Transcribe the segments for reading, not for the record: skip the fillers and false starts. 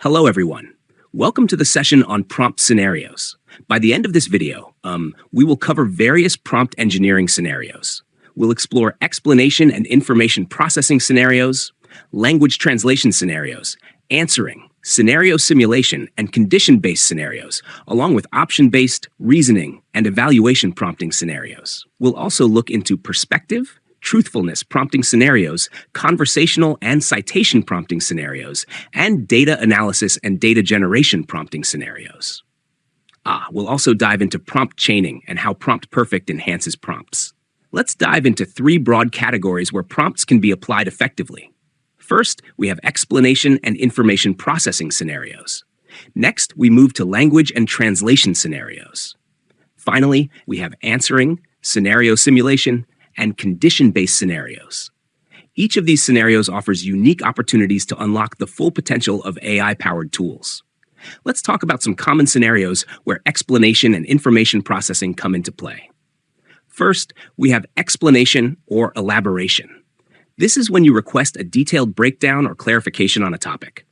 Hello, everyone. Welcome to the session on prompt scenarios. By the end of this video, we will cover various prompt engineering scenarios. We'll explore explanation and information processing scenarios, language translation scenarios, answering, scenario simulation, and condition-based scenarios, along with option-based, reasoning, and evaluation prompting scenarios. We'll also look into perspective, truthfulness prompting scenarios, conversational and citation prompting scenarios, and data analysis and data generation prompting scenarios. We'll also dive into prompt chaining and how prompt perfect enhances prompts. Let's dive into three broad categories where prompts can be applied effectively. First, we have explanation and information processing scenarios. Next, we move to language and translation scenarios. Finally, we have answering, scenario simulation, and condition-based scenarios. Each of these scenarios offers unique opportunities to unlock the full potential of AI-powered tools. Let's talk about some common scenarios where explanation and information processing come into play. First, we have explanation or elaboration. This is when you request a detailed breakdown or clarification on a topic.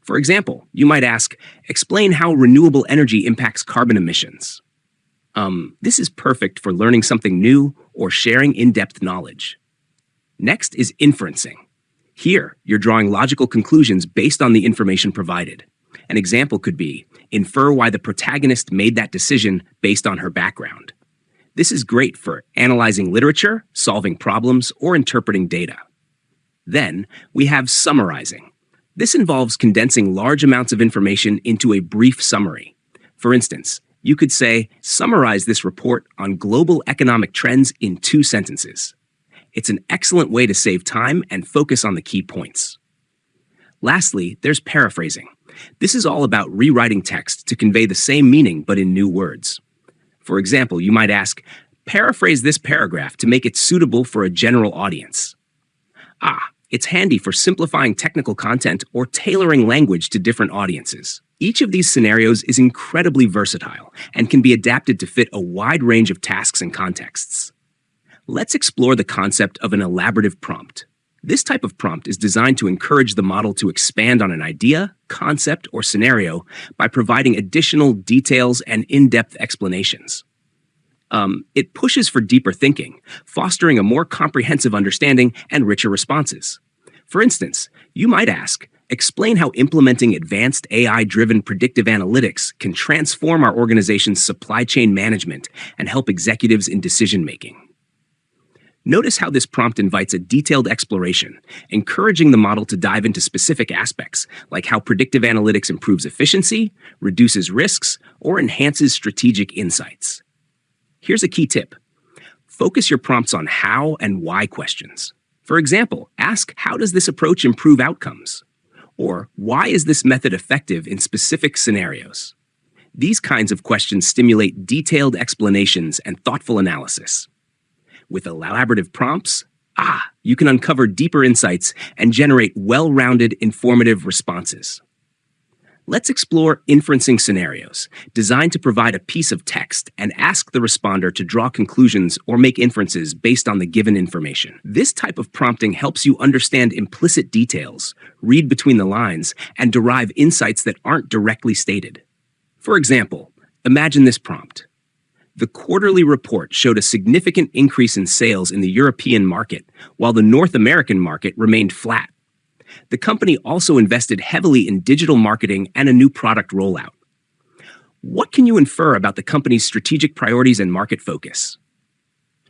For example, you might ask, explain how renewable energy impacts carbon emissions. This is perfect for learning something new or sharing in-depth knowledge. Next is inferencing. Here, you're drawing logical conclusions based on the information provided. An example could be, infer why the protagonist made that decision based on her background. This is great for analyzing literature, solving problems, or interpreting data. Then, we have summarizing. This involves condensing large amounts of information into a brief summary. For instance, you could say, summarize this report on global economic trends in 2 sentences. It's an excellent way to save time and focus on the key points. Lastly, there's paraphrasing. This is all about rewriting text to convey the same meaning but in new words. For example, you might ask, paraphrase this paragraph to make it suitable for a general audience. It's handy for simplifying technical content or tailoring language to different audiences. Each of these scenarios is incredibly versatile and can be adapted to fit a wide range of tasks and contexts. Let's explore the concept of an elaborative prompt. This type of prompt is designed to encourage the model to expand on an idea, concept, or scenario by providing additional details and in-depth explanations. It pushes for deeper thinking, fostering a more comprehensive understanding and richer responses. For instance, you might ask, explain how implementing advanced AI-driven predictive analytics can transform our organization's supply chain management and help executives in decision-making. Notice how this prompt invites a detailed exploration, encouraging the model to dive into specific aspects, like how predictive analytics improves efficiency, reduces risks, or enhances strategic insights. Here's a key tip. Focus your prompts on how and why questions. For example, ask, how does this approach improve outcomes? Or, why is this method effective in specific scenarios? These kinds of questions stimulate detailed explanations and thoughtful analysis. With elaborative prompts, you can uncover deeper insights and generate well-rounded, informative responses. Let's explore inferencing scenarios, designed to provide a piece of text and ask the responder to draw conclusions or make inferences based on the given information. This type of prompting helps you understand implicit details, read between the lines, and derive insights that aren't directly stated. For example, imagine this prompt. The quarterly report showed a significant increase in sales in the European market, while the North American market remained flat. The company also invested heavily in digital marketing and a new product rollout. What can you infer about the company's strategic priorities and market focus?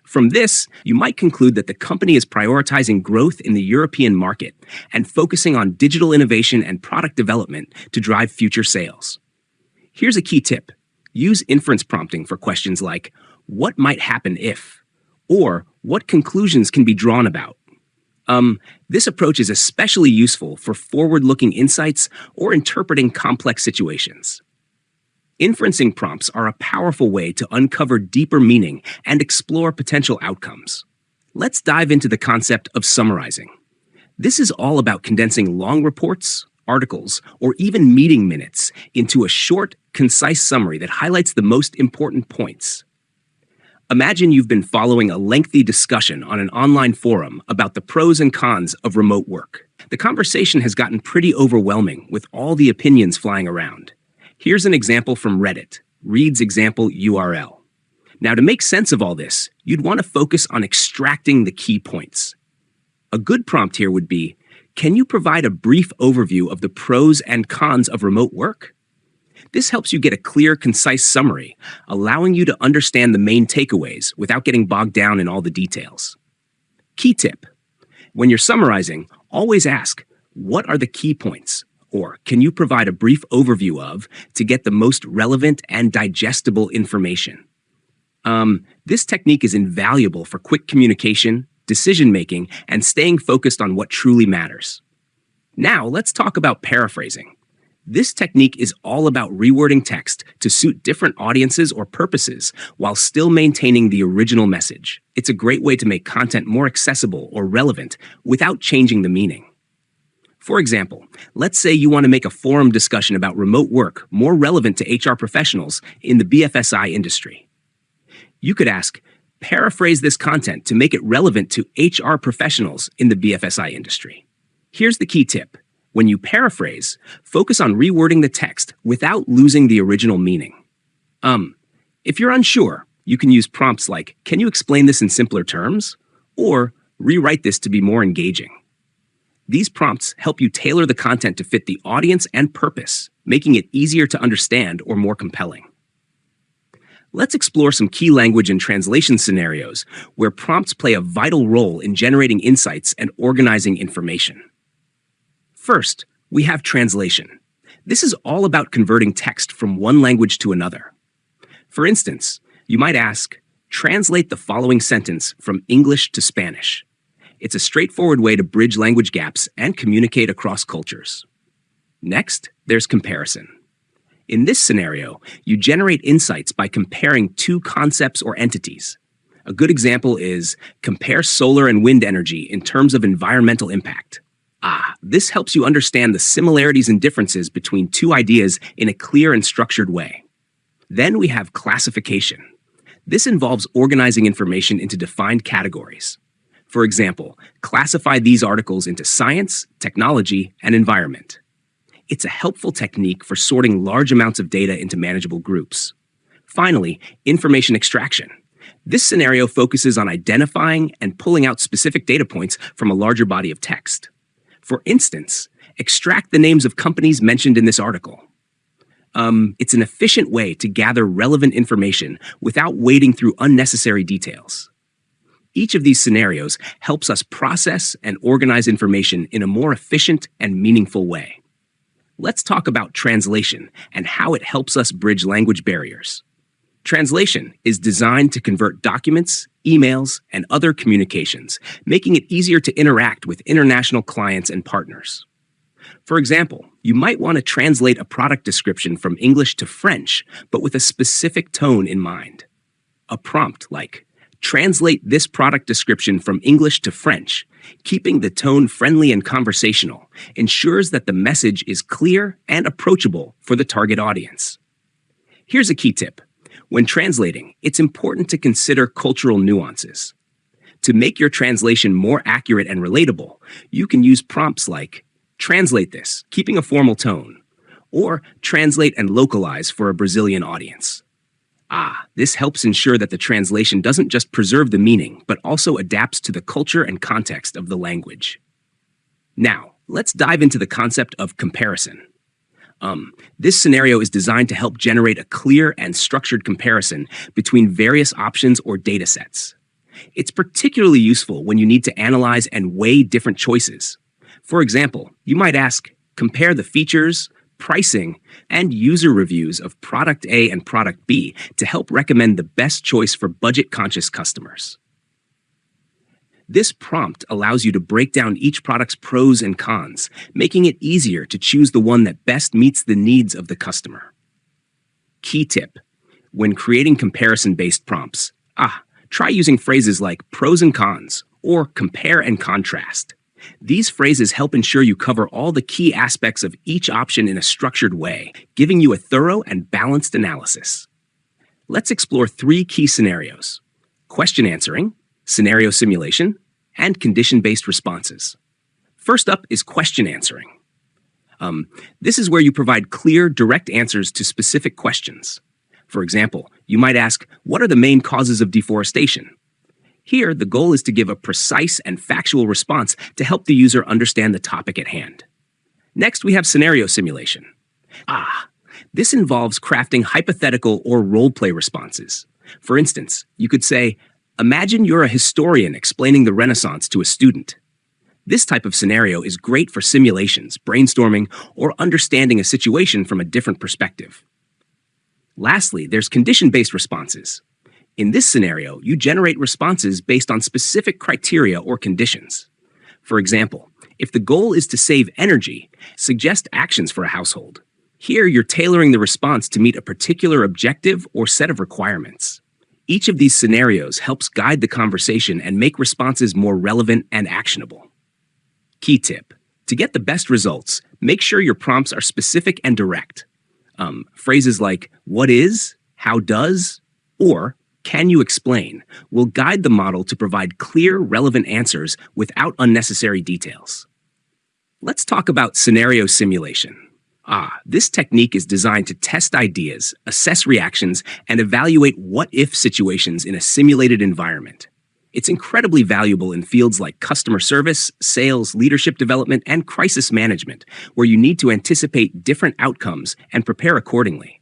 From this, you might conclude that the company is prioritizing growth in the European market and focusing on digital innovation and product development to drive future sales. Here's a key tip. Use inference prompting for questions like, what might happen if? Or, what conclusions can be drawn about? This approach is especially useful for forward-looking insights or interpreting complex situations. Inferencing prompts are a powerful way to uncover deeper meaning and explore potential outcomes. Let's dive into the concept of summarizing. This is all about condensing long reports, articles, or even meeting minutes into a short, concise summary that highlights the most important points. Imagine you've been following a lengthy discussion on an online forum about the pros and cons of remote work. The conversation has gotten pretty overwhelming with all the opinions flying around. Here's an example from Reddit, reads example URL. Now, to make sense of all this, you'd want to focus on extracting the key points. A good prompt here would be, can you provide a brief overview of the pros and cons of remote work? This helps you get a clear, concise summary, allowing you to understand the main takeaways without getting bogged down in all the details. Key tip: when you're summarizing, always ask, what are the key points? Or can you provide a brief overview of to get the most relevant and digestible information? This technique is invaluable for quick communication, decision-making, and staying focused on what truly matters. Now, let's talk about paraphrasing. This technique is all about rewording text to suit different audiences or purposes while still maintaining the original message. It's a great way to make content more accessible or relevant without changing the meaning. For example, let's say you want to make a forum discussion about remote work more relevant to HR professionals in the BFSI industry. You could ask, paraphrase this content to make it relevant to HR professionals in the BFSI industry. Here's the key tip. When you paraphrase, focus on rewording the text without losing the original meaning. If you're unsure, you can use prompts like, can you explain this in simpler terms? Or rewrite this to be more engaging. These prompts help you tailor the content to fit the audience and purpose, making it easier to understand or more compelling. Let's explore some key language and translation scenarios where prompts play a vital role in generating insights and organizing information. First, we have translation. This is all about converting text from one language to another. For instance, you might ask, translate the following sentence from English to Spanish. It's a straightforward way to bridge language gaps and communicate across cultures. Next, there's comparison. In this scenario, you generate insights by comparing two concepts or entities. A good example is, compare solar and wind energy in terms of environmental impact. This helps you understand the similarities and differences between two ideas in a clear and structured way. Then we have classification. This involves organizing information into defined categories. For example, classify these articles into science, technology, and environment. It's a helpful technique for sorting large amounts of data into manageable groups. Finally, information extraction. This scenario focuses on identifying and pulling out specific data points from a larger body of text. For instance, extract the names of companies mentioned in this article. It's an efficient way to gather relevant information without wading through unnecessary details. Each of these scenarios helps us process and organize information in a more efficient and meaningful way. Let's talk about translation and how it helps us bridge language barriers. Translation is designed to convert documents, emails, and other communications, making it easier to interact with international clients and partners. For example, you might want to translate a product description from English to French, but with a specific tone in mind. A prompt like, translate this product description from English to French, keeping the tone friendly and conversational, ensures that the message is clear and approachable for the target audience. Here's a key tip. When translating, it's important to consider cultural nuances. To make your translation more accurate and relatable, you can use prompts like, translate this, keeping a formal tone, or translate and localize for a Brazilian audience. This helps ensure that the translation doesn't just preserve the meaning, but also adapts to the culture and context of the language. Now, let's dive into the concept of comparison. This scenario is designed to help generate a clear and structured comparison between various options or data sets. It's particularly useful when you need to analyze and weigh different choices. For example, you might ask, compare the features, pricing, and user reviews of product A and product B to help recommend the best choice for budget-conscious customers. This prompt allows you to break down each product's pros and cons, making it easier to choose the one that best meets the needs of the customer. Key tip: when creating comparison-based prompts, try using phrases like pros and cons or compare and contrast. These phrases help ensure you cover all the key aspects of each option in a structured way, giving you a thorough and balanced analysis. Let's explore 3 key scenarios. question answering, scenario simulation, and condition-based responses. First up is question answering. This is where you provide clear, direct answers to specific questions. For example, you might ask, what are the main causes of deforestation? Here, the goal is to give a precise and factual response to help the user understand the topic at hand. Next, we have scenario simulation. This involves crafting hypothetical or role-play responses. For instance, you could say, imagine you're a historian explaining the Renaissance to a student. This type of scenario is great for simulations, brainstorming, or understanding a situation from a different perspective. Lastly, there's condition-based responses. In this scenario, you generate responses based on specific criteria or conditions. For example, if the goal is to save energy, suggest actions for a household. Here, you're tailoring the response to meet a particular objective or set of requirements. Each of these scenarios helps guide the conversation and make responses more relevant and actionable. Key tip: to get the best results, make sure your prompts are specific and direct. Phrases like, what is, how does, or can you explain will guide the model to provide clear, relevant answers without unnecessary details. Let's talk about scenario simulation. This technique is designed to test ideas, assess reactions, and evaluate what-if situations in a simulated environment. It's incredibly valuable in fields like customer service, sales, leadership development, and crisis management, where you need to anticipate different outcomes and prepare accordingly.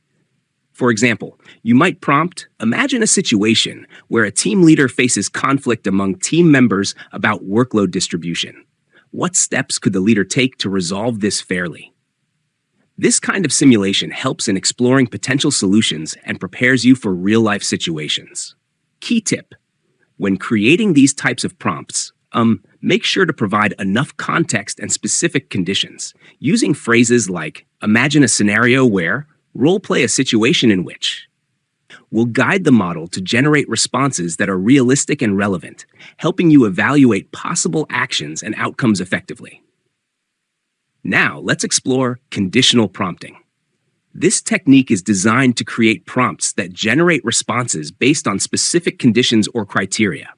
For example, you might prompt, imagine a situation where a team leader faces conflict among team members about workload distribution. What steps could the leader take to resolve this fairly? This kind of simulation helps in exploring potential solutions and prepares you for real-life situations. Key tip: when creating these types of prompts, make sure to provide enough context and specific conditions, using phrases like, imagine a scenario where, role-play a situation in which, will guide the model to generate responses that are realistic and relevant, helping you evaluate possible actions and outcomes effectively. Now, let's explore conditional prompting. This technique is designed to create prompts that generate responses based on specific conditions or criteria.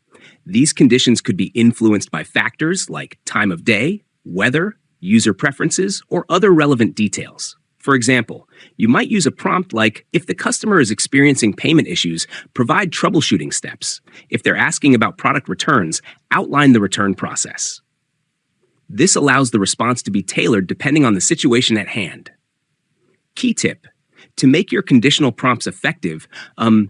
These conditions could be influenced by factors like time of day, weather, user preferences, or other relevant details. For example, you might use a prompt like, if the customer is experiencing payment issues, provide troubleshooting steps. If they're asking about product returns, outline the return process. This allows the response to be tailored depending on the situation at hand. Key tip: to make your conditional prompts effective,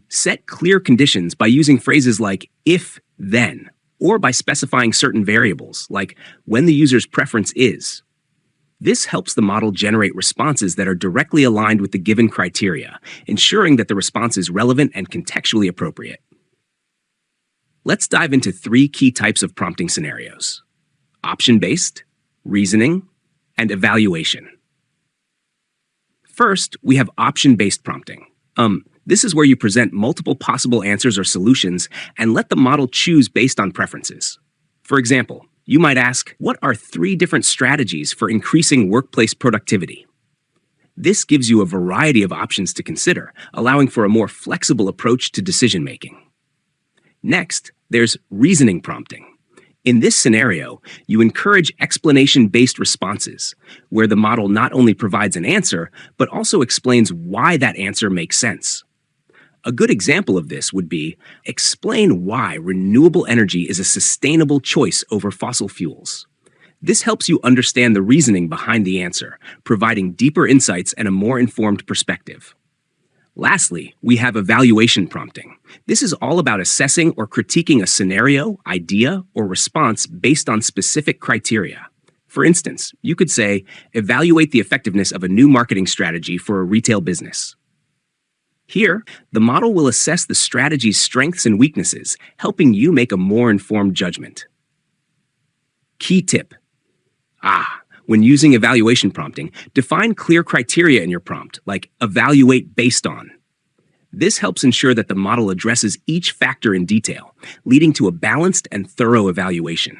set clear conditions by using phrases like if, then, or by specifying certain variables, like when the user's preference is. This helps the model generate responses that are directly aligned with the given criteria, ensuring that the response is relevant and contextually appropriate. Let's dive into 3 key types of prompting scenarios: option-based, reasoning, and evaluation. First, we have option-based prompting. This is where you present multiple possible answers or solutions and let the model choose based on preferences. For example, you might ask, what are 3 different strategies for increasing workplace productivity? This gives you a variety of options to consider, allowing for a more flexible approach to decision-making. Next, there's reasoning prompting. In this scenario, you encourage explanation-based responses, where the model not only provides an answer, but also explains why that answer makes sense. A good example of this would be, explain why renewable energy is a sustainable choice over fossil fuels. This helps you understand the reasoning behind the answer, providing deeper insights and a more informed perspective. Lastly, we have evaluation prompting. This is all about assessing or critiquing a scenario, idea, or response based on specific criteria. For instance, you could say, evaluate the effectiveness of a new marketing strategy for a retail business. Here, the model will assess the strategy's strengths and weaknesses, helping you make a more informed judgment. Key tip: when using evaluation prompting, define clear criteria in your prompt, like evaluate based on. This helps ensure that the model addresses each factor in detail, leading to a balanced and thorough evaluation.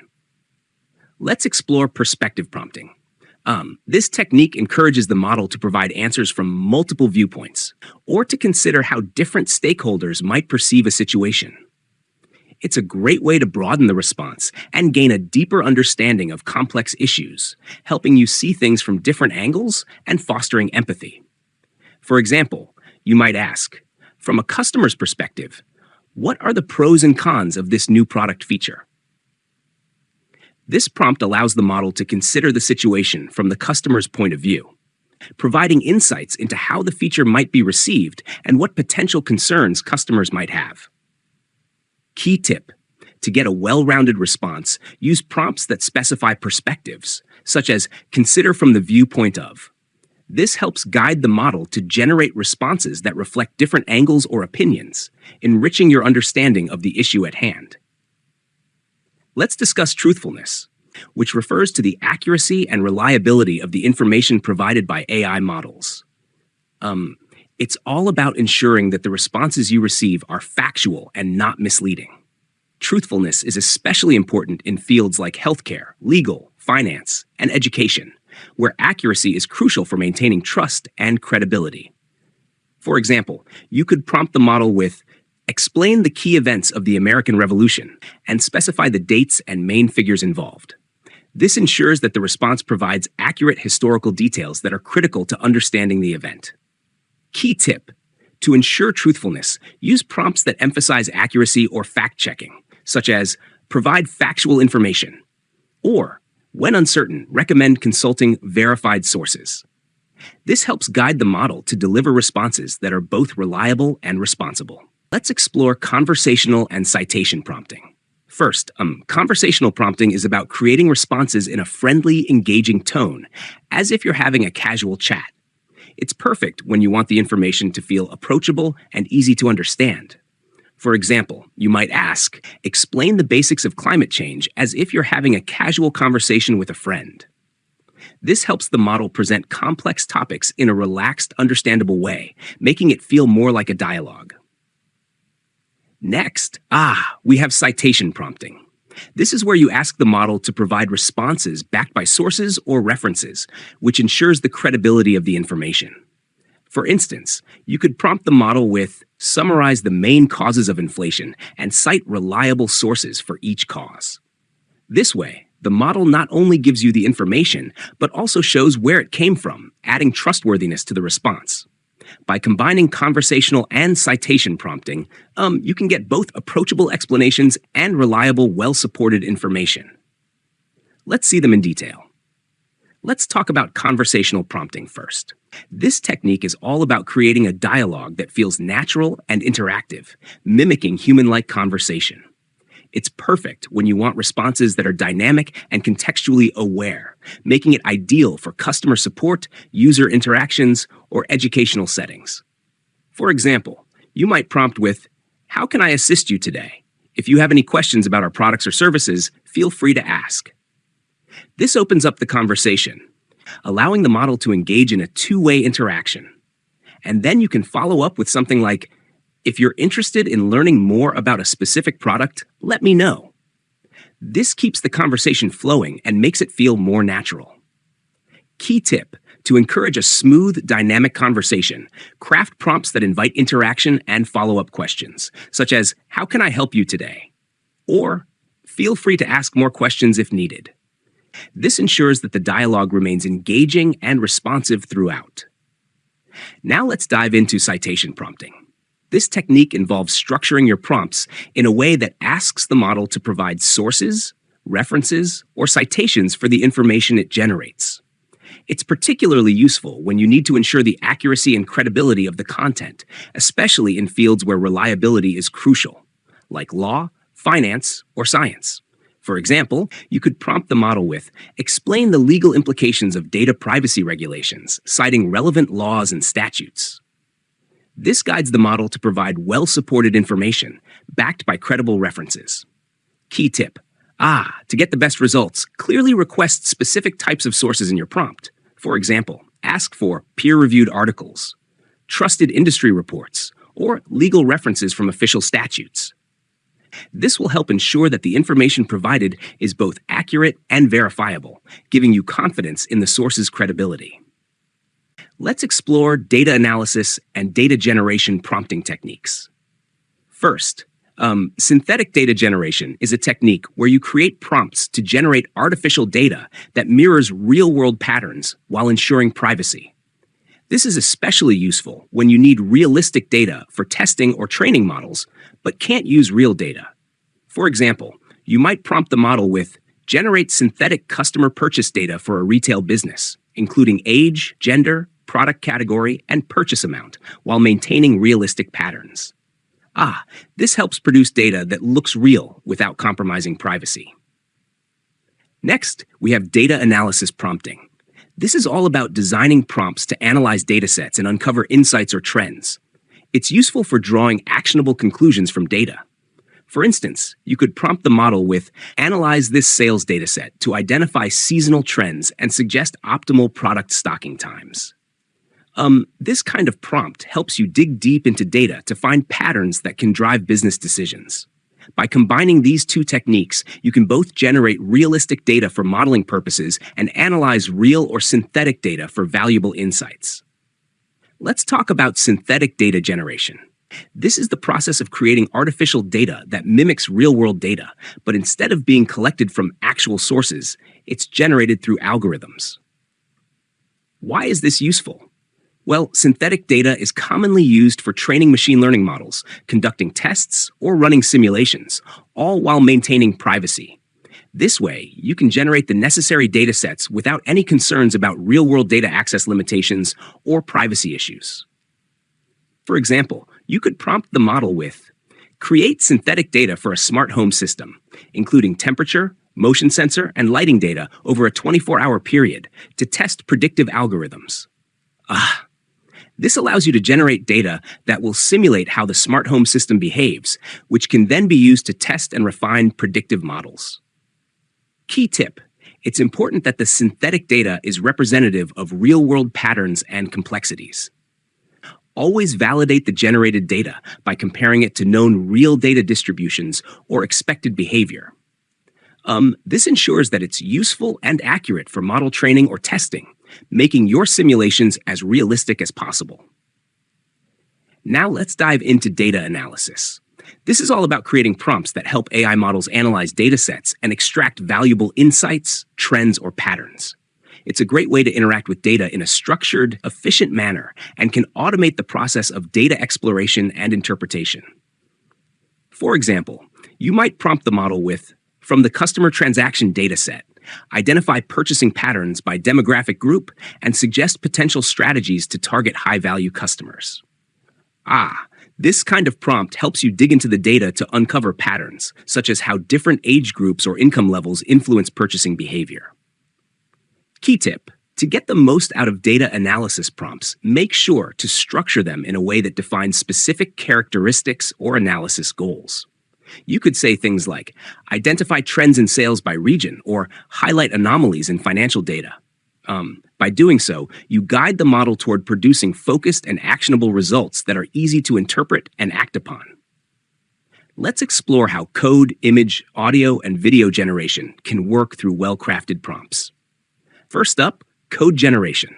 Let's explore perspective prompting. This technique encourages the model to provide answers from multiple viewpoints, or to consider how different stakeholders might perceive a situation. It's a great way to broaden the response and gain a deeper understanding of complex issues, helping you see things from different angles and fostering empathy. For example, you might ask, from a customer's perspective, what are the pros and cons of this new product feature? This prompt allows the model to consider the situation from the customer's point of view, providing insights into how the feature might be received and what potential concerns customers might have. Key tip: to get a well-rounded response, use prompts that specify perspectives, such as consider from the viewpoint of. This helps guide the model to generate responses that reflect different angles or opinions, enriching your understanding of the issue at hand. Let's discuss truthfulness, which refers to the accuracy and reliability of the information provided by AI models. It's all about ensuring that the responses you receive are factual and not misleading. Truthfulness is especially important in fields like healthcare, legal, finance, and education, where accuracy is crucial for maintaining trust and credibility. For example, you could prompt the model with, explain the key events of the American Revolution, and specify the dates and main figures involved. This ensures that the response provides accurate historical details that are critical to understanding the event. Key tip: to ensure truthfulness, use prompts that emphasize accuracy or fact-checking, such as provide factual information, or when uncertain, recommend consulting verified sources. This helps guide the model to deliver responses that are both reliable and responsible. Let's explore conversational and citation prompting. First, conversational prompting is about creating responses in a friendly, engaging tone, as if you're having a casual chat. It's perfect when you want the information to feel approachable and easy to understand. For example, you might ask, explain the basics of climate change as if you're having a casual conversation with a friend. This helps the model present complex topics in a relaxed, understandable way, making it feel more like a dialogue. Next, we have citation prompting. This is where you ask the model to provide responses backed by sources or references, which ensures the credibility of the information. For instance, you could prompt the model with, summarize the main causes of inflation and cite reliable sources for each cause. This way, the model not only gives you the information, but also shows where it came from, adding trustworthiness to the response. By combining conversational and citation prompting, you can get both approachable explanations and reliable, well-supported information. Let's see them in detail. Let's talk about conversational prompting first. This technique is all about creating a dialogue that feels natural and interactive, mimicking human-like conversation. It's perfect when you want responses that are dynamic and contextually aware, making it ideal for customer support, user interactions, or educational settings. For example, you might prompt with, how can I assist you today? If you have any questions about our products or services, feel free to ask. This opens up the conversation, allowing the model to engage in a two-way interaction. And then you can follow up with something like, if you're interested in learning more about a specific product, let me know. This keeps the conversation flowing and makes it feel more natural. Key tip: to encourage a smooth, dynamic conversation, craft prompts that invite interaction and follow-up questions, such as, how can I help you today? Or, feel free to ask more questions if needed. This ensures that the dialogue remains engaging and responsive throughout. Now let's dive into citation prompting. This technique involves structuring your prompts in a way that asks the model to provide sources, references, or citations for the information it generates. It's particularly useful when you need to ensure the accuracy and credibility of the content, especially in fields where reliability is crucial, like law, finance, or science. For example, you could prompt the model with, explain the legal implications of data privacy regulations, citing relevant laws and statutes. This guides the model to provide well-supported information, backed by credible references. Key tip: to get the best results, clearly request specific types of sources in your prompt. For example, ask for peer-reviewed articles, trusted industry reports, or legal references from official statutes. This will help ensure that the information provided is both accurate and verifiable, giving you confidence in the source's credibility. Let's explore data analysis and data generation prompting techniques. First, Synthetic data generation is a technique where you create prompts to generate artificial data that mirrors real-world patterns while ensuring privacy. This is especially useful when you need realistic data for testing or training models, but can't use real data. For example, you might prompt the model with generate synthetic customer purchase data for a retail business, including age, gender, product category, and purchase amount, while maintaining realistic patterns. This helps produce data that looks real without compromising privacy. Next, we have data analysis prompting. This is all about designing prompts to analyze datasets and uncover insights or trends. It's useful for drawing actionable conclusions from data. For instance, you could prompt the model with analyze this sales dataset to identify seasonal trends and suggest optimal product stocking times. This kind of prompt helps you dig deep into data to find patterns that can drive business decisions. By combining these two techniques, you can both generate realistic data for modeling purposes and analyze real or synthetic data for valuable insights. Let's talk about synthetic data generation. This is the process of creating artificial data that mimics real-world data, but instead of being collected from actual sources, it's generated through algorithms. Why is this useful? Well, synthetic data is commonly used for training machine learning models, conducting tests, or running simulations, all while maintaining privacy. This way, you can generate the necessary datasets without any concerns about real-world data access limitations or privacy issues. For example, you could prompt the model with create synthetic data for a smart home system, including temperature, motion sensor, and lighting data over a 24-hour period to test predictive algorithms. This allows you to generate data that will simulate how the smart home system behaves, which can then be used to test and refine predictive models. Key tip: it's important that the synthetic data is representative of real-world patterns and complexities. Always validate the generated data by comparing it to known real data distributions or expected behavior. This ensures that it's useful and accurate for model training or testing, making your simulations as realistic as possible. Now let's dive into data analysis. This is all about creating prompts that help AI models analyze datasets and extract valuable insights, trends, or patterns. It's a great way to interact with data in a structured, efficient manner and can automate the process of data exploration and interpretation. For example, you might prompt the model with, from the customer transaction dataset, identify purchasing patterns by demographic group and suggest potential strategies to target high-value customers. This kind of prompt helps you dig into the data to uncover patterns, such as how different age groups or income levels influence purchasing behavior. Key tip: to get the most out of data analysis prompts, make sure to structure them in a way that defines specific characteristics or analysis goals. You could say things like, identify trends in sales by region, or highlight anomalies in financial data. By doing so, you guide the model toward producing focused and actionable results that are easy to interpret and act upon. Let's explore how code, image, audio, and video generation can work through well-crafted prompts. First up, code generation.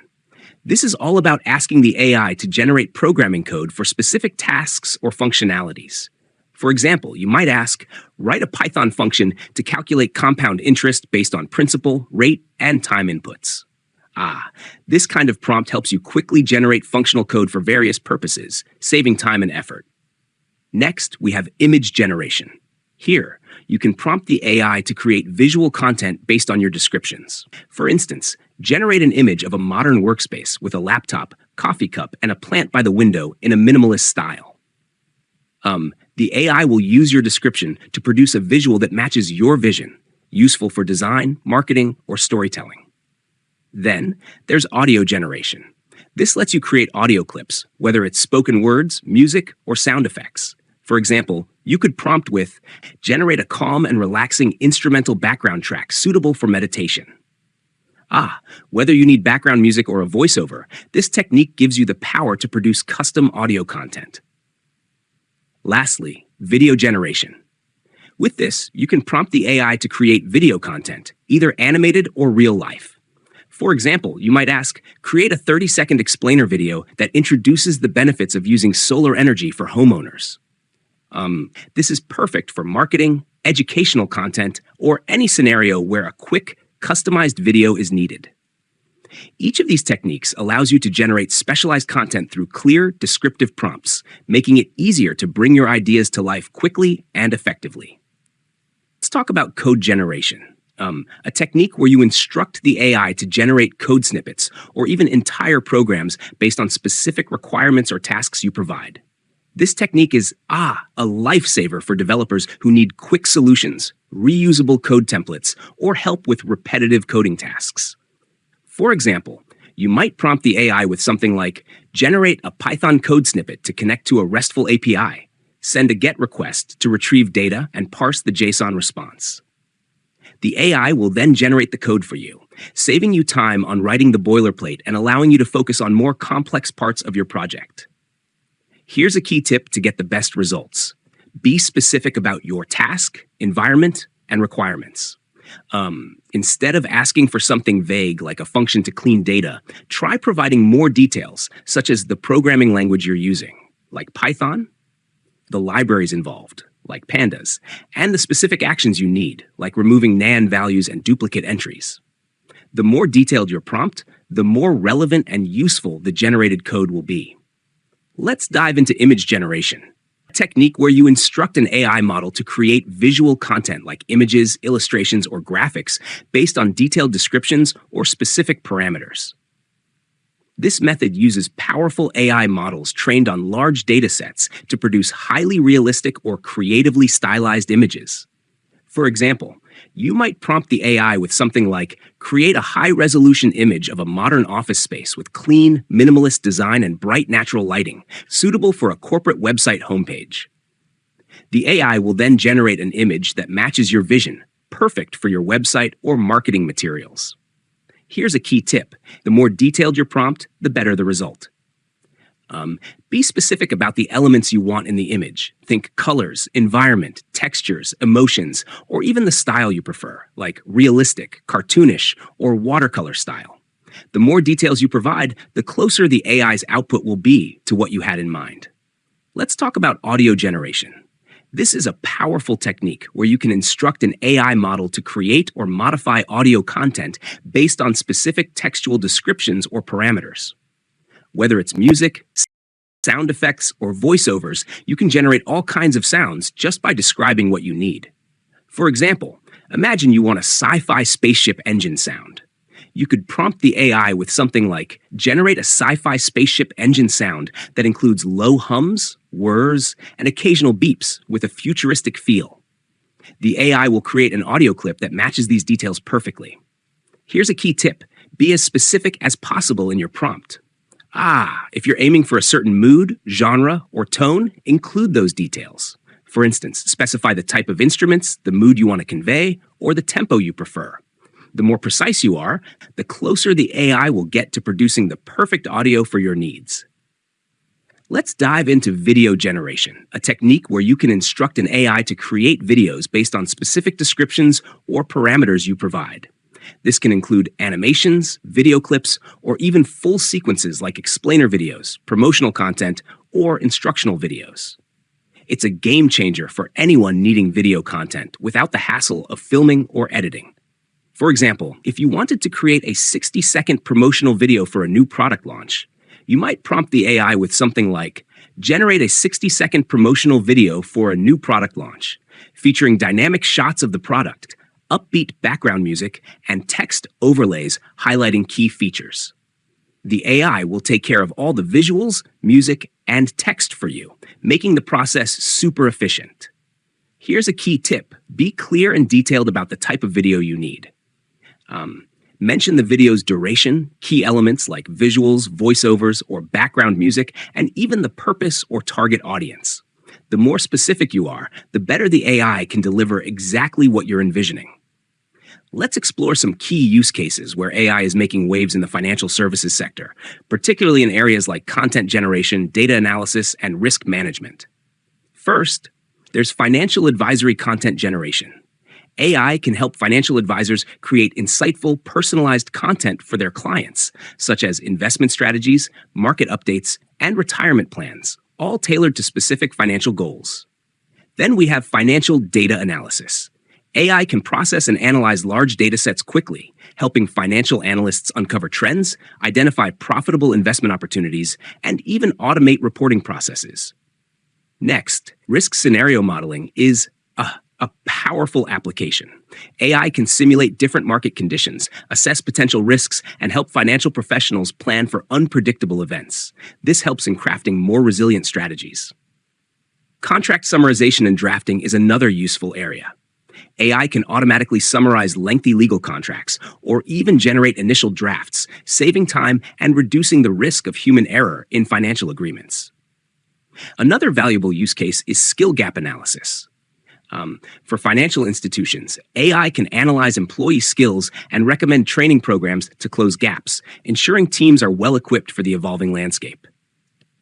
This is all about asking the AI to generate programming code for specific tasks or functionalities. For example, you might ask, write a Python function to calculate compound interest based on principal, rate, and time inputs. This kind of prompt helps you quickly generate functional code for various purposes, saving time and effort. Next, we have image generation. Here, you can prompt the AI to create visual content based on your descriptions. For instance, generate an image of a modern workspace with a laptop, coffee cup, and a plant by the window in a minimalist style. The AI will use your description to produce a visual that matches your vision, useful for design, marketing, or storytelling. Then, there's audio generation. This lets you create audio clips, whether it's spoken words, music, or sound effects. For example, you could prompt with, generate a calm and relaxing instrumental background track suitable for meditation. Whether you need background music or a voiceover, this technique gives you the power to produce custom audio content. Lastly, video generation. With this, you can prompt the AI to create video content, either animated or real life. For example, you might ask, create a 30-second explainer video that introduces the benefits of using solar energy for homeowners. This is perfect for marketing, educational content, or any scenario where a quick, customized video is needed. Each of these techniques allows you to generate specialized content through clear, descriptive prompts, making it easier to bring your ideas to life quickly and effectively. Let's talk about code generation, a technique where you instruct the AI to generate code snippets or even entire programs based on specific requirements or tasks you provide. This technique is, a lifesaver for developers who need quick solutions, reusable code templates, or help with repetitive coding tasks. For example, you might prompt the AI with something like, generate a Python code snippet to connect to a RESTful API, send a GET request to retrieve data and parse the JSON response. The AI will then generate the code for you, saving you time on writing the boilerplate and allowing you to focus on more complex parts of your project. Here's a key tip to get the best results. Be specific about your task, environment, and requirements. Instead of asking for something vague like a function to clean data, try providing more details, such as the programming language you're using, like Python, the libraries involved, like pandas, and the specific actions you need, like removing NaN values and duplicate entries. The more detailed your prompt, the more relevant and useful the generated code will be. Let's dive into image generation, a technique where you instruct an AI model to create visual content like images, illustrations, or graphics based on detailed descriptions or specific parameters. This method uses powerful AI models trained on large data sets to produce highly realistic or creatively stylized images. For example, you might prompt the AI with something like, create a high-resolution image of a modern office space with clean, minimalist design and bright natural lighting, suitable for a corporate website homepage. The AI will then generate an image that matches your vision, perfect for your website or marketing materials. Here's a key tip. The more detailed your prompt, the better the result. Be specific about the elements you want in the image. Think colors, environment, textures, emotions, or even the style you prefer, like realistic, cartoonish, or watercolor style. The more details you provide, the closer the AI's output will be to what you had in mind. Let's talk about audio generation. This is a powerful technique where you can instruct an AI model to create or modify audio content based on specific textual descriptions or parameters. Whether it's music, sound effects, or voiceovers, you can generate all kinds of sounds just by describing what you need. For example, imagine you want a sci-fi spaceship engine sound. You could prompt the AI with something like, generate a sci-fi spaceship engine sound that includes low hums, whirs, and occasional beeps with a futuristic feel. The AI will create an audio clip that matches these details perfectly. Here's a key tip. Be as specific as possible in your prompt. If you're aiming for a certain mood, genre, or tone, include those details. For instance, specify the type of instruments, the mood you want to convey, or the tempo you prefer. The more precise you are, the closer the AI will get to producing the perfect audio for your needs. Let's dive into video generation, a technique where you can instruct an AI to create videos based on specific descriptions or parameters you provide. This can include animations, video clips, or even full sequences like explainer videos, promotional content, or instructional videos. It's a game changer for anyone needing video content without the hassle of filming or editing. For example, if you wanted to create a 60-second promotional video for a new product launch, you might prompt the AI with something like, generate a 60-second promotional video for a new product launch, featuring dynamic shots of the product, upbeat background music, and text overlays highlighting key features. The AI will take care of all the visuals, music, and text for you, making the process super efficient. Here's a key tip. Be clear and detailed about the type of video you need. Mention the video's duration, key elements like visuals, voiceovers, or background music, and even the purpose or target audience. The more specific you are, the better the AI can deliver exactly what you're envisioning. Let's explore some key use cases where AI is making waves in the financial services sector, particularly in areas like content generation, data analysis, and risk management. First, there's financial advisory content generation. AI can help financial advisors create insightful, personalized content for their clients, such as investment strategies, market updates, and retirement plans, all tailored to specific financial goals. Then we have financial data analysis. AI can process and analyze large data sets quickly, helping financial analysts uncover trends, identify profitable investment opportunities, and even automate reporting processes. Next, risk scenario modeling is a powerful application. AI can simulate different market conditions, assess potential risks, and help financial professionals plan for unpredictable events. This helps in crafting more resilient strategies. Contract summarization and drafting is another useful area. AI can automatically summarize lengthy legal contracts or even generate initial drafts, saving time and reducing the risk of human error in financial agreements. Another valuable use case is skill gap analysis. For financial institutions, AI can analyze employee skills and recommend training programs to close gaps, ensuring teams are well equipped for the evolving landscape.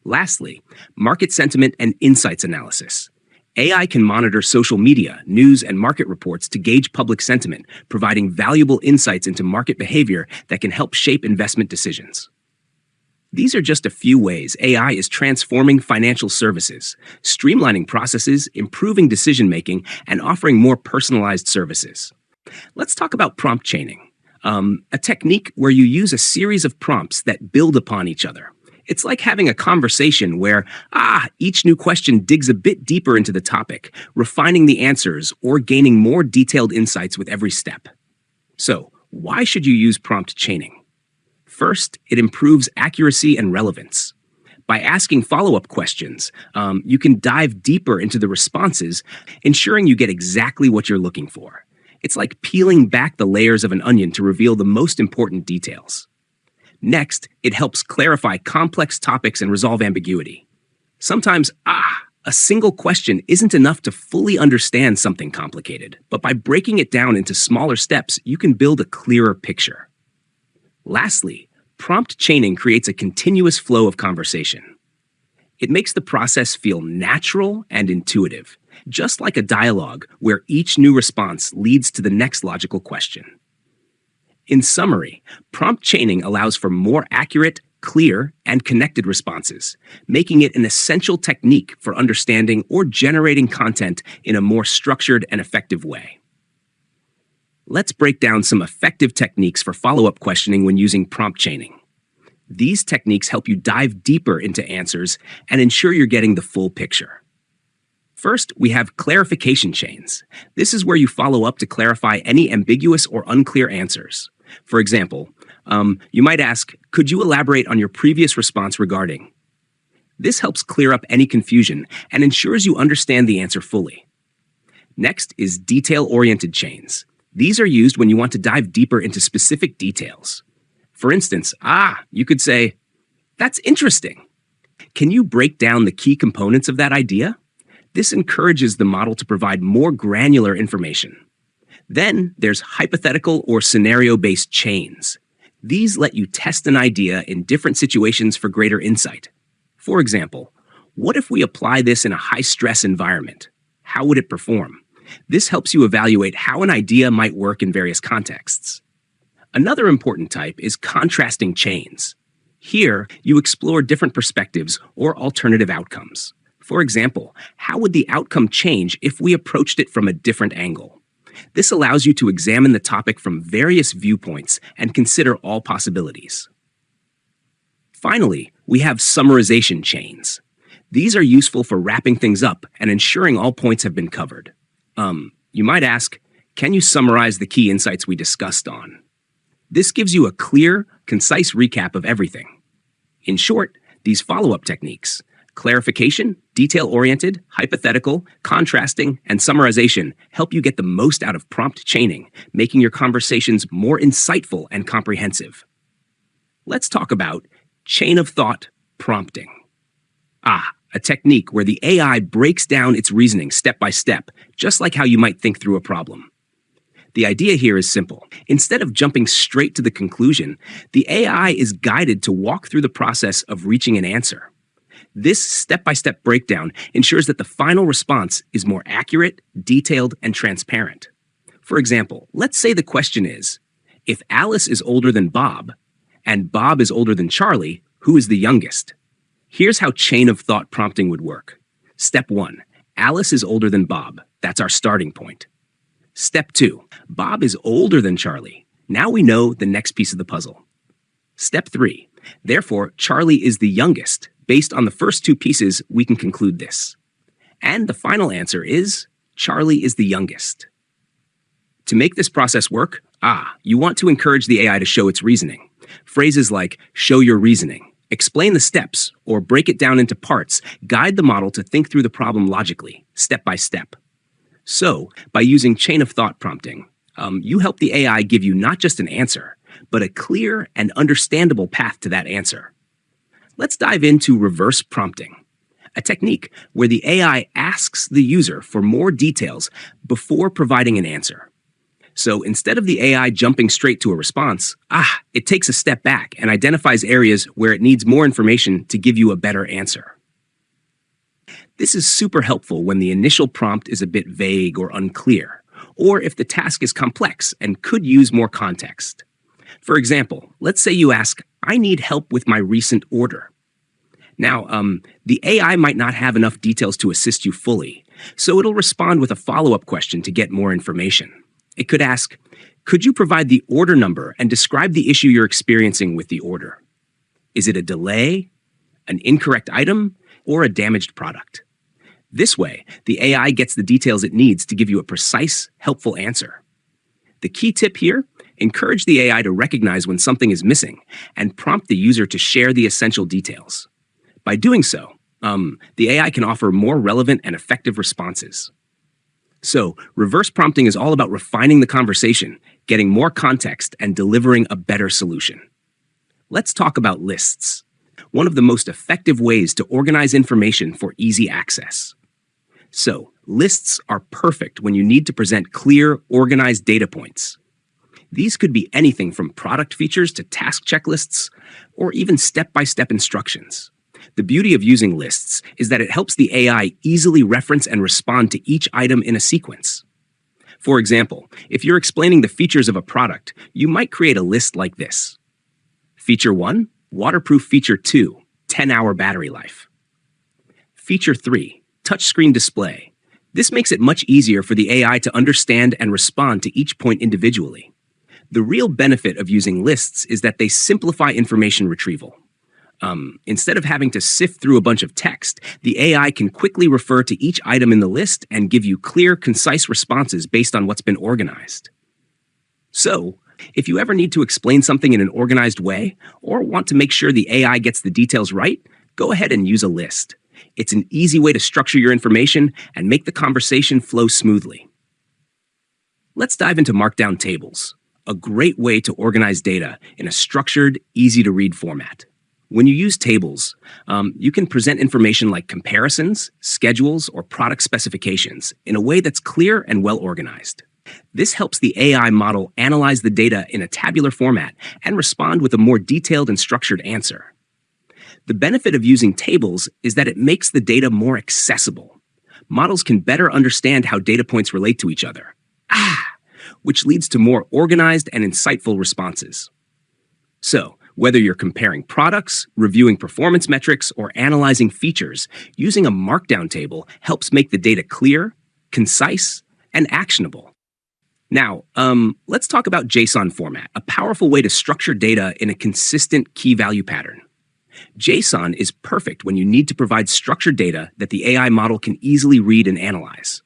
Lastly, market sentiment and insights analysis. AI can monitor social media, news, and market reports to gauge public sentiment, providing valuable insights into market behavior that can help shape investment decisions. These are just a few ways AI is transforming financial services, streamlining processes, improving decision-making, and offering more personalized services. Let's talk about prompt chaining, a technique where you use a series of prompts that build upon each other. It's like having a conversation where, each new question digs a bit deeper into the topic, refining the answers or gaining more detailed insights with every step. So, why should you use prompt chaining? First, it improves accuracy and relevance. By asking follow-up questions, you can dive deeper into the responses, ensuring you get exactly what you're looking for. It's like peeling back the layers of an onion to reveal the most important details. Next, it helps clarify complex topics and resolve ambiguity. Sometimes, a single question isn't enough to fully understand something complicated, but by breaking it down into smaller steps, you can build a clearer picture. Lastly, prompt chaining creates a continuous flow of conversation. It makes the process feel natural and intuitive, just like a dialogue where each new response leads to the next logical question. In summary, prompt chaining allows for more accurate, clear, and connected responses, making it an essential technique for understanding or generating content in a more structured and effective way. Let's break down some effective techniques for follow-up questioning when using prompt chaining. These techniques help you dive deeper into answers and ensure you're getting the full picture. First, we have clarification chains. This is where you follow up to clarify any ambiguous or unclear answers. For example, you might ask, could you elaborate on your previous response regarding? This helps clear up any confusion and ensures you understand the answer fully. Next is detail-oriented chains. These are used when you want to dive deeper into specific details. For instance, you could say, that's interesting. Can you break down the key components of that idea? This encourages the model to provide more granular information. Then there's hypothetical or scenario-based chains. These let you test an idea in different situations for greater insight. For example, what if we apply this in a high-stress environment? How would it perform? This helps you evaluate how an idea might work in various contexts. Another important type is contrasting chains. Here, you explore different perspectives or alternative outcomes. For example, how would the outcome change if we approached it from a different angle? This allows you to examine the topic from various viewpoints and consider all possibilities. Finally, we have summarization chains. These are useful for wrapping things up and ensuring all points have been covered. You might ask, can you summarize the key insights we discussed on? This gives you a clear, concise recap of everything. In short, these follow-up techniques, clarification, detail-oriented, hypothetical, contrasting, and summarization help you get the most out of prompt chaining, making your conversations more insightful and comprehensive. Let's talk about chain of thought prompting. A technique where the AI breaks down its reasoning step by step, just like how you might think through a problem. The idea here is simple. Instead of jumping straight to the conclusion, the AI is guided to walk through the process of reaching an answer. This step-by-step breakdown ensures that the final response is more accurate, detailed, and transparent. For example, let's say the question is, if Alice is older than Bob, and Bob is older than Charlie, who is the youngest? Here's how chain of thought prompting would work. Step 1. Alice is older than Bob. That's our starting point. Step 2. Bob is older than Charlie. Now we know the next piece of the puzzle. Step 3. Therefore, Charlie is the youngest. Based on the first two pieces, we can conclude this. And the final answer is Charlie is the youngest. To make this process work, you want to encourage the AI to show its reasoning. Phrases like show your reasoning, explain the steps, or break it down into parts guide the model to think through the problem logically, step by step. So, by using chain of thought prompting, you help the AI give you not just an answer, but a clear and understandable path to that answer. Let's dive into reverse prompting, a technique where the AI asks the user for more details before providing an answer. So instead of the AI jumping straight to a response, it takes a step back and identifies areas where it needs more information to give you a better answer. This is super helpful when the initial prompt is a bit vague or unclear, or if the task is complex and could use more context. For example, let's say you ask, I need help with my recent order. Now, the AI might not have enough details to assist you fully, so it'll respond with a follow-up question to get more information. It could ask, could you provide the order number and describe the issue you're experiencing with the order? Is it a delay, an incorrect item, or a damaged product? This way, the AI gets the details it needs to give you a precise, helpful answer. The key tip here, encourage the AI to recognize when something is missing and prompt the user to share the essential details. By doing so, the AI can offer more relevant and effective responses. So, reverse prompting is all about refining the conversation, getting more context, and delivering a better solution. Let's talk about lists, one of the most effective ways to organize information for easy access. So, lists are perfect when you need to present clear, organized data points. These could be anything from product features to task checklists, or even step-by-step instructions. The beauty of using lists is that it helps the AI easily reference and respond to each item in a sequence. For example, if you're explaining the features of a product, you might create a list like this. Feature 1, waterproof feature 2, 10-hour battery life. Feature 3, touchscreen display. This makes it much easier for the AI to understand and respond to each point individually. The real benefit of using lists is that they simplify information retrieval. Instead of having to sift through a bunch of text, the AI can quickly refer to each item in the list and give you clear, concise responses based on what's been organized. So, if you ever need to explain something in an organized way, or want to make sure the AI gets the details right, go ahead and use a list. It's an easy way to structure your information and make the conversation flow smoothly. Let's dive into Markdown tables, a great way to organize data in a structured, easy-to-read format. When you use tables, you can present information like comparisons, schedules, or product specifications in a way that's clear and well-organized. This helps the AI model analyze the data in a tabular format and respond with a more detailed and structured answer. The benefit of using tables is that it makes the data more accessible. Models can better understand how data points relate to each other, which leads to more organized and insightful responses. So, whether you're comparing products, reviewing performance metrics, or analyzing features, using a Markdown table helps make the data clear, concise, and actionable. Now, let's talk about JSON format, a powerful way to structure data in a consistent key-value pattern. JSON is perfect when you need to provide structured data that the AI model can easily read and analyze.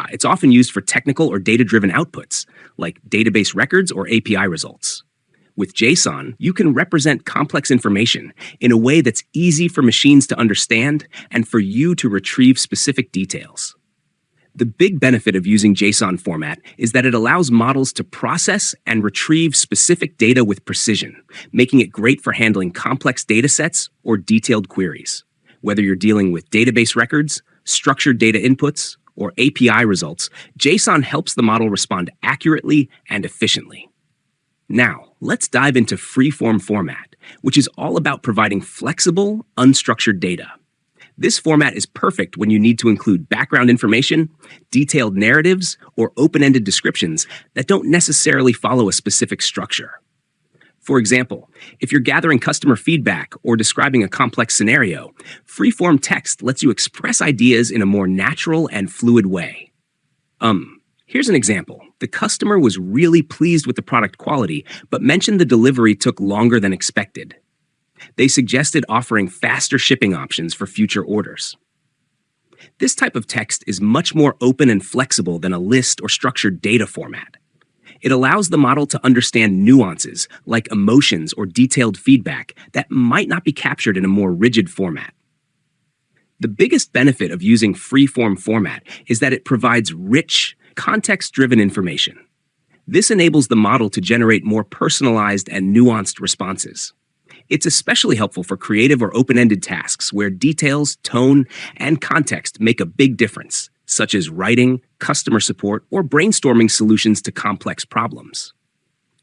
It's often used for technical or data-driven outputs, like database records or API results. With JSON, you can represent complex information in a way that's easy for machines to understand and for you to retrieve specific details. The big benefit of using JSON format is that it allows models to process and retrieve specific data with precision, making it great for handling complex data sets or detailed queries. Whether you're dealing with database records, structured data inputs, or API results, JSON helps the model respond accurately and efficiently. Now, let's dive into free-form format, which is all about providing flexible, unstructured data. This format is perfect when you need to include background information, detailed narratives, or open-ended descriptions that don't necessarily follow a specific structure. For example, if you're gathering customer feedback or describing a complex scenario, free-form text lets you express ideas in a more natural and fluid way. Here's an example. The customer was really pleased with the product quality, but mentioned the delivery took longer than expected. They suggested offering faster shipping options for future orders. This type of text is much more open and flexible than a list or structured data format. It allows the model to understand nuances like emotions or detailed feedback that might not be captured in a more rigid format. The biggest benefit of using free-form format is that it provides rich, context-driven information. This enables the model to generate more personalized and nuanced responses. It's especially helpful for creative or open-ended tasks where details, tone, and context make a big difference, such as writing, customer support, or brainstorming solutions to complex problems.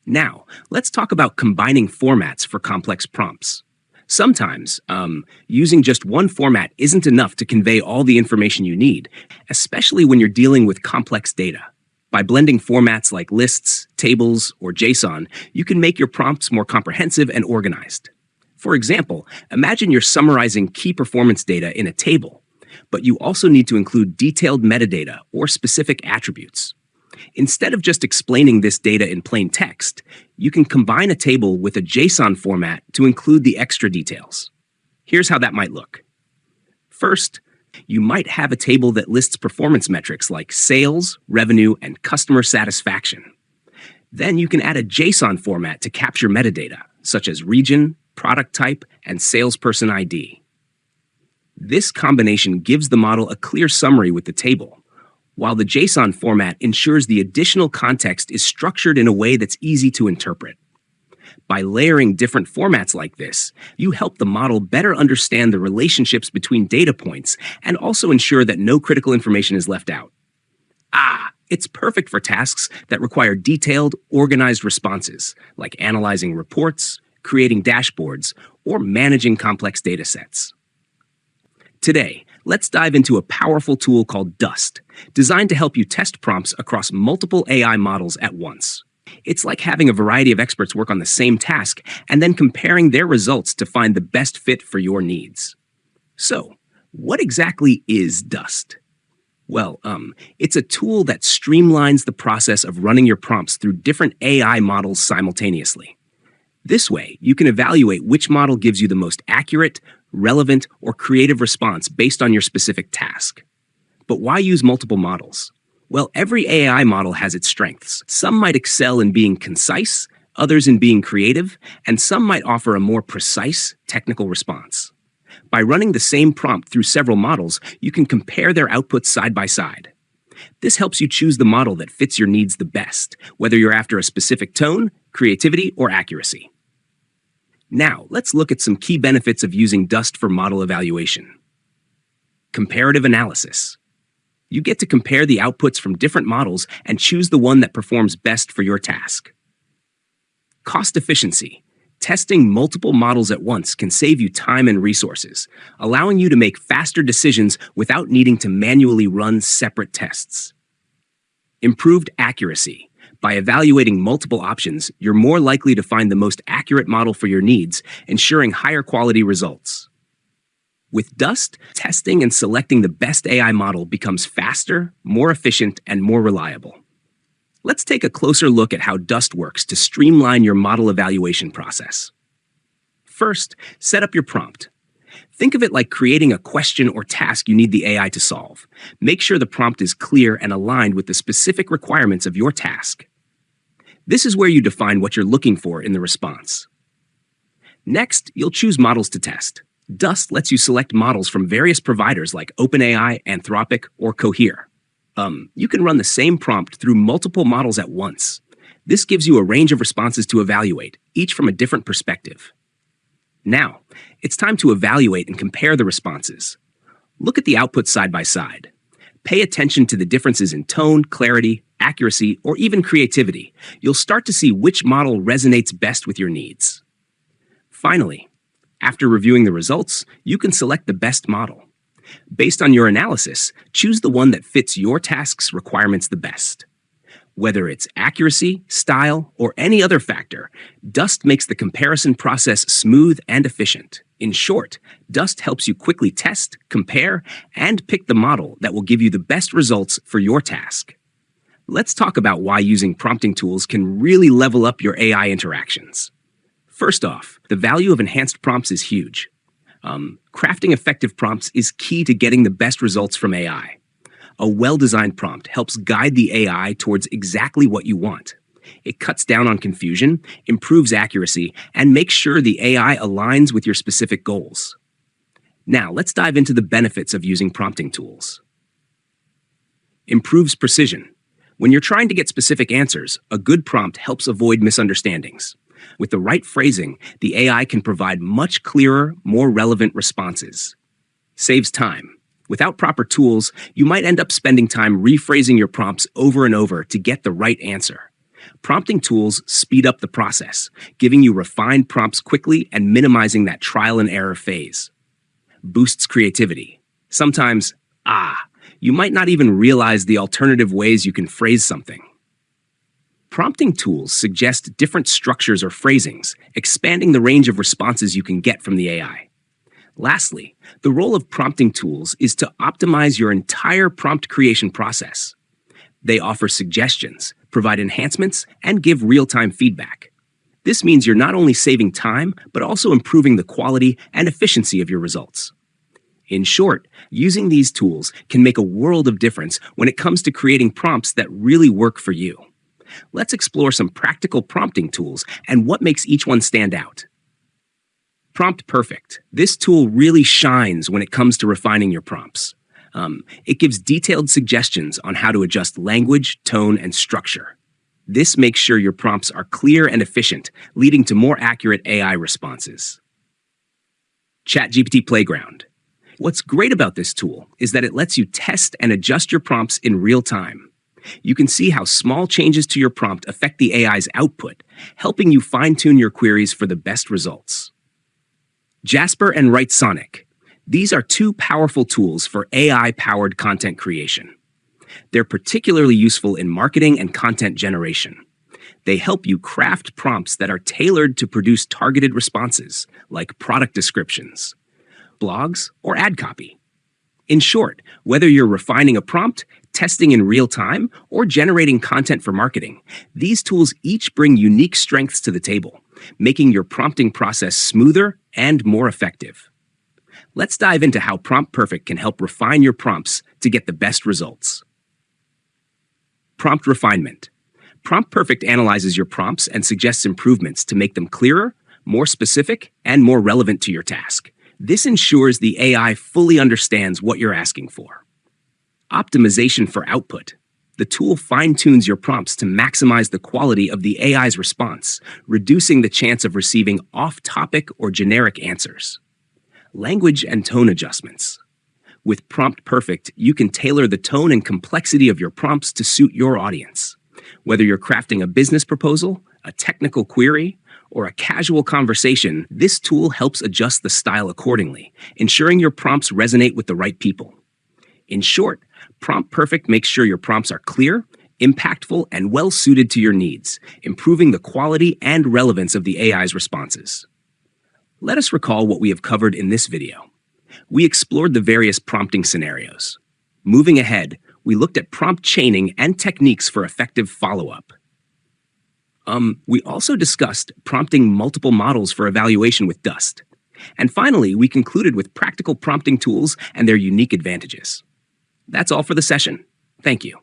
Now, let's talk about combining formats for complex prompts. Sometimes, using just one format isn't enough to convey all the information you need, especially when you're dealing with complex data. By blending formats like lists, tables, or JSON, you can make your prompts more comprehensive and organized. For example, imagine you're summarizing key performance data in a table, but you also need to include detailed metadata or specific attributes. Instead of just explaining this data in plain text, you can combine a table with a JSON format to include the extra details. Here's how that might look. First, you might have a table that lists performance metrics like sales, revenue, and customer satisfaction. Then you can add a JSON format to capture metadata, such as region, product type, and salesperson ID. This combination gives the model a clear summary with the table, while the JSON format ensures the additional context is structured in a way that's easy to interpret. By layering different formats like this, you help the model better understand the relationships between data points and also ensure that no critical information is left out. It's perfect for tasks that require detailed, organized responses, like analyzing reports, creating dashboards, or managing complex data sets. Today, let's dive into a powerful tool called Dust, designed to help you test prompts across multiple AI models at once. It's like having a variety of experts work on the same task and then comparing their results to find the best fit for your needs. So, what exactly is Dust? Well, it's a tool that streamlines the process of running your prompts through different AI models simultaneously. This way, you can evaluate which model gives you the most accurate, relevant, or creative response based on your specific task. But why use multiple models? Well, every AI model has its strengths. Some might excel in being concise, others in being creative, and some might offer a more precise, technical response. By running the same prompt through several models, you can compare their outputs side by side. This helps you choose the model that fits your needs the best, whether you're after a specific tone, creativity, or accuracy. Now, let's look at some key benefits of using Dust for model evaluation. Comparative analysis. You get to compare the outputs from different models and choose the one that performs best for your task. Cost efficiency. Testing multiple models at once can save you time and resources, allowing you to make faster decisions without needing to manually run separate tests. Improved accuracy. By evaluating multiple options, you're more likely to find the most accurate model for your needs, ensuring higher quality results. With Dust, testing and selecting the best AI model becomes faster, more efficient, and more reliable. Let's take a closer look at how Dust works to streamline your model evaluation process. First, set up your prompt. Think of it like creating a question or task you need the AI to solve. Make sure the prompt is clear and aligned with the specific requirements of your task. This is where you define what you're looking for in the response. Next, you'll choose models to test. Dust lets you select models from various providers like OpenAI, Anthropic, or Cohere. You can run the same prompt through multiple models at once. This gives you a range of responses to evaluate, each from a different perspective. Now, it's time to evaluate and compare the responses. Look at the outputs side by side. Pay attention to the differences in tone, clarity, accuracy, or even creativity. You'll start to see which model resonates best with your needs. Finally, after reviewing the results, you can select the best model. Based on your analysis, choose the one that fits your task's requirements the best. Whether it's accuracy, style, or any other factor, Dust makes the comparison process smooth and efficient. In short, Dust helps you quickly test, compare, and pick the model that will give you the best results for your task. Let's talk about why using prompting tools can really level up your AI interactions. First off, the value of enhanced prompts is huge. Crafting effective prompts is key to getting the best results from AI. A well-designed prompt helps guide the AI towards exactly what you want. It cuts down on confusion, improves accuracy, and makes sure the AI aligns with your specific goals. Now, let's dive into the benefits of using prompting tools. Improves precision. When you're trying to get specific answers, a good prompt helps avoid misunderstandings. With the right phrasing, the AI can provide much clearer, more relevant responses. Saves time. Without proper tools, you might end up spending time rephrasing your prompts over and over to get the right answer. Prompting tools speed up the process, giving you refined prompts quickly and minimizing that trial and error phase. Boosts creativity. Sometimes, you might not even realize the alternative ways you can phrase something. Prompting tools suggest different structures or phrasings, expanding the range of responses you can get from the AI. Lastly, the role of prompting tools is to optimize your entire prompt creation process. They offer suggestions, provide enhancements, and give real-time feedback. This means you're not only saving time, but also improving the quality and efficiency of your results. In short, using these tools can make a world of difference when it comes to creating prompts that really work for you. Let's explore some practical prompting tools and what makes each one stand out. Prompt Perfect. This tool really shines when it comes to refining your prompts. It gives detailed suggestions on how to adjust language, tone, and structure. This makes sure your prompts are clear and efficient, leading to more accurate AI responses. ChatGPT Playground. What's great about this tool is that it lets you test and adjust your prompts in real time. You can see how small changes to your prompt affect the AI's output, helping you fine-tune your queries for the best results. Jasper and Write Sonic. These are two powerful tools for AI-powered content creation. They're particularly useful in marketing and content generation. They help you craft prompts that are tailored to produce targeted responses, like product descriptions, blogs, or ad copy. In short, whether you're refining a prompt, testing in real time, or generating content for marketing, these tools each bring unique strengths to the table, making your prompting process smoother and more effective. Let's dive into how Prompt Perfect can help refine your prompts to get the best results. Prompt refinement. Prompt Perfect analyzes your prompts and suggests improvements to make them clearer, more specific, and more relevant to your task. This ensures the AI fully understands what you're asking for. Optimization for output. The tool fine-tunes your prompts to maximize the quality of the AI's response, reducing the chance of receiving off-topic or generic answers. Language and tone adjustments. With Prompt Perfect, you can tailor the tone and complexity of your prompts to suit your audience. Whether you're crafting a business proposal, a technical query, or a casual conversation, this tool helps adjust the style accordingly, ensuring your prompts resonate with the right people. In short, Prompt Perfect makes sure your prompts are clear, impactful, and well-suited to your needs, improving the quality and relevance of the AI's responses. Let us recall what we have covered in this video. We explored the various prompting scenarios. Moving ahead, we looked at prompt chaining and techniques for effective follow-up. We also discussed prompting multiple models for evaluation with Dust. And finally, we concluded with practical prompting tools and their unique advantages. That's all for the session. Thank you.